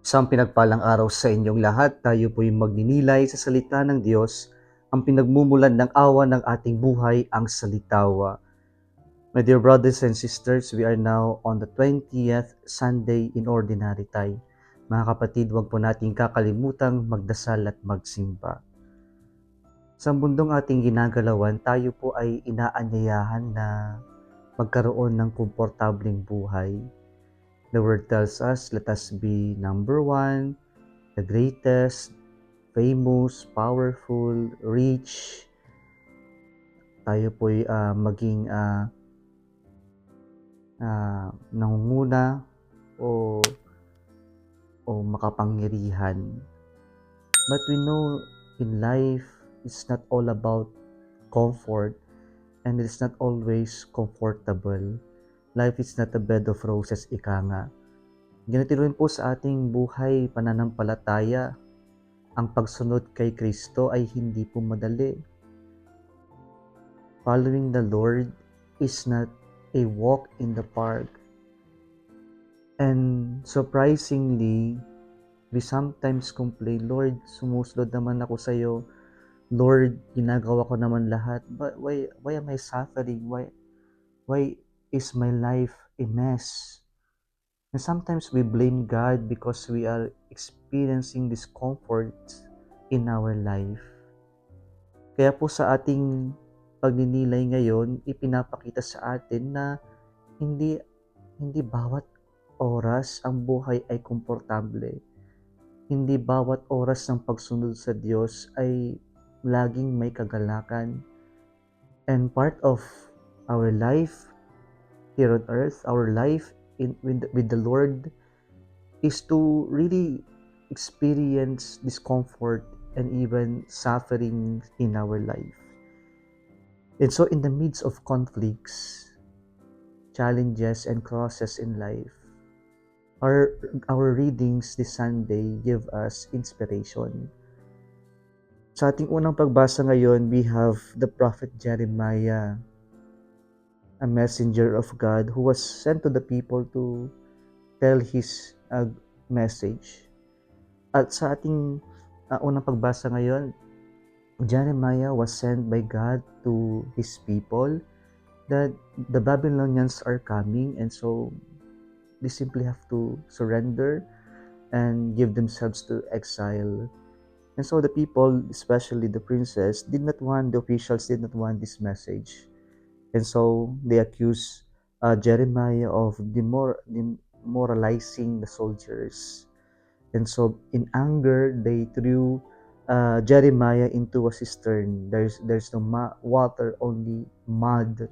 Isang pinagpalang araw sa inyong lahat. Tayo po'y magninilay sa salita ng Diyos, ang pinagmumulan ng awa ng ating buhay, ang salitawa. My dear brothers and sisters, we are now on the 20th Sunday in Ordinary Time. Mga kapatid, huwag po nating kakalimutang magdasal at magsimba. Sa mundong ating ginagalawan, tayo po ay inaanyayahan na magkaroon ng komportableng buhay. The word tells us, let us be number one, the greatest, famous, powerful, rich. Tayo po'y maging nangunguna o makapangyarihan. But we know in life, it's not all about comfort and it's not always comfortable. Life is not a bed of roses, ika nga. Ganito rin po sa ating buhay, pananampalataya. Ang pagsunod kay Kristo ay hindi po madali. Following the Lord is not a walk in the park. And surprisingly, we sometimes complain, Lord, sumusunod naman ako sa iyo. Lord, ginagawa ko naman lahat. But why am I suffering? Why is my life a mess? And sometimes we blame God because we are experiencing discomfort in our life. Kaya po sa ating pagninilay ngayon, ipinapakita sa atin na hindi bawat oras ang buhay ay komportable. Hindi bawat oras ng pagsunod sa Diyos ay laging may kagalakan. And part of our life here on earth, our life with the Lord, is to really experience discomfort and even suffering in our life. And so in the midst of conflicts, challenges, and crosses in life, our readings this Sunday give us inspiration. Sa ating unang pagbasa ngayon, we have the prophet Jeremiah, a messenger of God who was sent to the people to tell his message. At sa ating unang pagbasa ngayon, Jeremiah was sent by God to his people that the Babylonians are coming, and so they simply have to surrender and give themselves to exile. And so the people, especially the princess, the officials did not want this message. And so they accused Jeremiah of demoralizing the soldiers. And so in anger, they threw Jeremiah into a cistern. There's no water, only mud.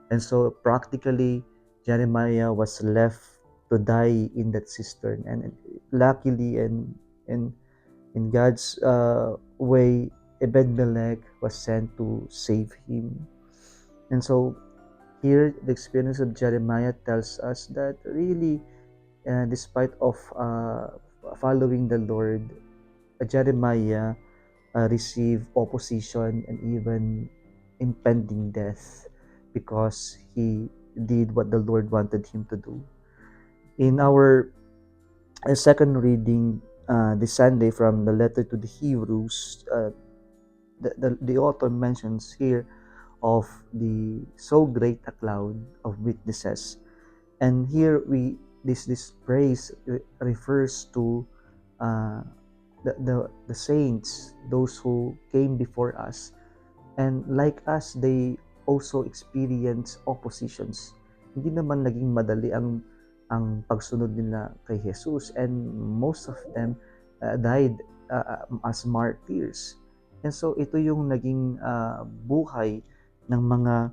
And so practically, Jeremiah was left to die in that cistern. And luckily, and in God's way, Ebed-Melech was sent to save him. And so here, the experience of Jeremiah tells us that really, despite of following the Lord, Jeremiah received opposition and even impending death because he did what the Lord wanted him to do. In our second reading this Sunday from the letter to the Hebrews, the author mentions here of the so great a cloud of witnesses, and here this praise refers to the saints, those who came before us, and like us, they also experience oppositions. Hindi naman naging madali ang pagsunod nila kay Jesus, and most of them died as martyrs. And so ito yung naging buhay ng mga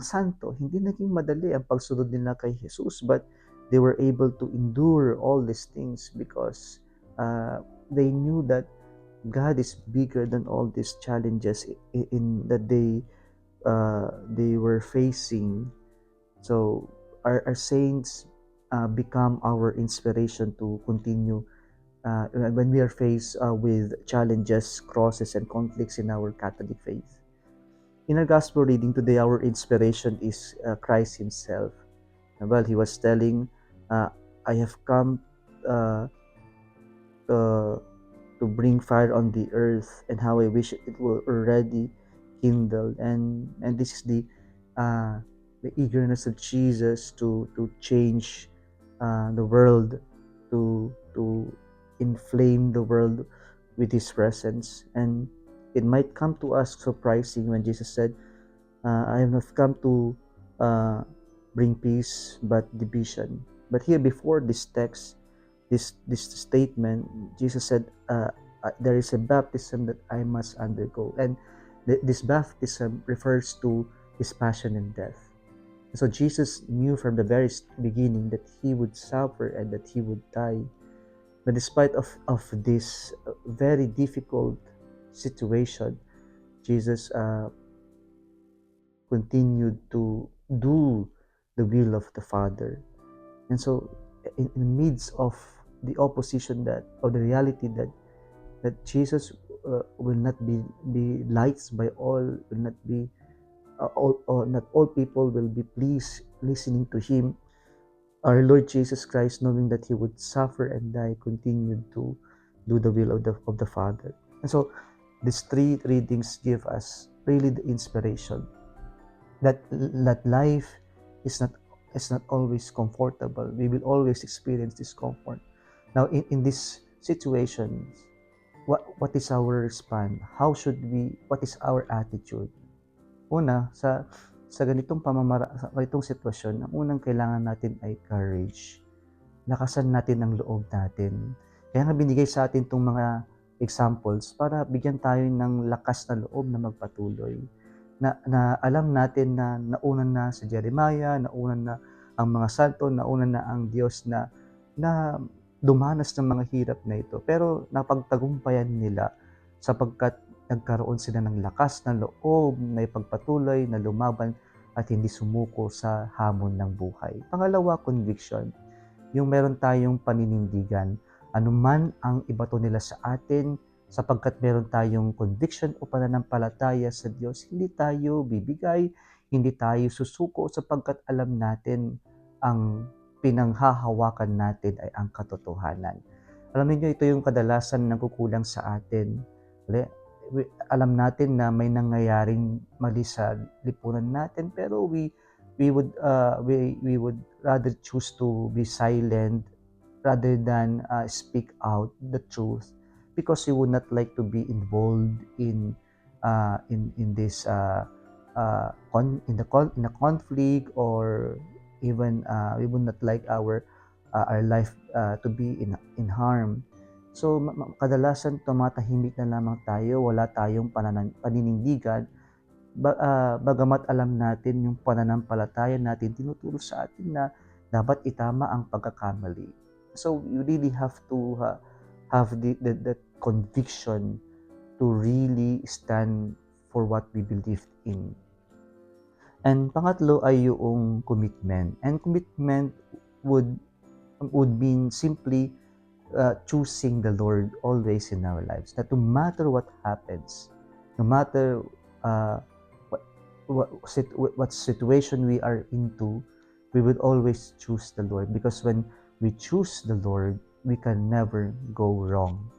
santo. Hindi naging madali ang pagsunod nila kay Jesus, but they were able to endure all these things because they knew that God is bigger than all these challenges in that they were facing. So our saints become our inspiration to continue when we are faced with challenges, crosses, and conflicts in our Catholic faith. In our gospel reading today, our inspiration is Christ himself. Well, he was telling, I have come uh, to bring fire on the earth, and how I wish it will already kindled. And this is the eagerness of Jesus to change the world, to inflame the world with his presence. And it might come to us surprising when Jesus said, I have not come to bring peace but division. But here, before this text, this statement, Jesus said, there is a baptism that I must undergo. And this baptism refers to his passion and death. So Jesus knew from the very beginning that he would suffer and that he would die. But despite of this very difficult situation, Jesus continued to do the will of the Father. And so, in the midst of the opposition, that, or the reality that Jesus will not be liked by all, will not be not all people will be pleased listening to him. Our Lord Jesus Christ, knowing that he would suffer and die, continued to do the will of the Father. And so, these three readings give us really the inspiration that life is not always comfortable. We will always experience discomfort. Now, in this situation, what is our response? What is our attitude? Una, sa ganitong sitwasyon, ang unang kailangan natin ay courage. Lakasan natin ang loob natin. Kaya nga binigay sa atin itong mga examples para bigyan tayo ng lakas na loob na magpatuloy. Na alam natin na nauna na si Jeremiah, nauna na ang mga santo, nauna na ang Diyos na dumanas ng mga hirap na ito. Pero napagtagumpayan nila sapagkat nagkaroon sila ng lakas ng loob na ipagpatuloy, na lumaban at hindi sumuko sa hamon ng buhay. Pangalawa, conviction. Yung meron tayong paninindigan, anuman ang ibato nila sa atin, sapagkat meron tayong conviction o pananampalataya sa Diyos, hindi tayo bibigay, hindi tayo susuko, sapagkat alam natin ang pinanghahawakan natin ay ang katotohanan. Alam niyo, ito yung kadalasan nagkukulang sa atin. Alam natin na may nangyayaring mali sa lipunan natin, pero we would rather choose to be silent rather than speak out the truth, because we would not like to be involved in this in a conflict, or even we would not like our life to be in harm. So kadalasan tumatahimik na lamang tayo, wala tayong paninindigan, bagamat alam natin yung pananampalataya natin tinuturo sa atin na dapat itama ang pagkakamali. So you really have to have the conviction to really stand for what we believe in. And pangatlo ay yung commitment. And commitment would mean simply choosing the Lord always in our lives. That no matter what happens, no matter what situation we are into, we would always choose the Lord. Because when we choose the Lord, we can never go wrong.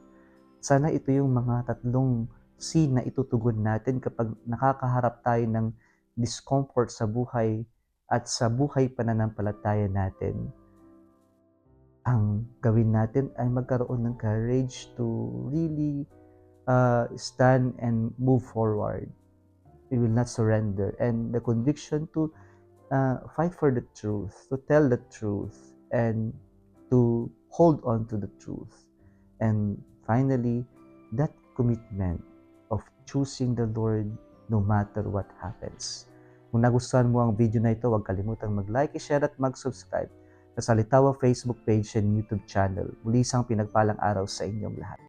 Sana ito yung mga tatlong C na itutugon natin kapag nakakaharap tayo ng discomfort sa buhay at sa buhay pananampalataya natin. Ang gawin natin ay magkaroon ng courage to really stand and move forward. We will not surrender. And the conviction to fight for the truth, to tell the truth, and to hold on to the truth. And finally, that commitment of choosing the Lord no matter what happens. Kung nagustuhan mo ang video na ito, huwag kalimutang mag-like, i-share at mag-subscribe sa Salitawa Facebook page and YouTube channel. Muli isang pinagpalang araw sa inyong lahat.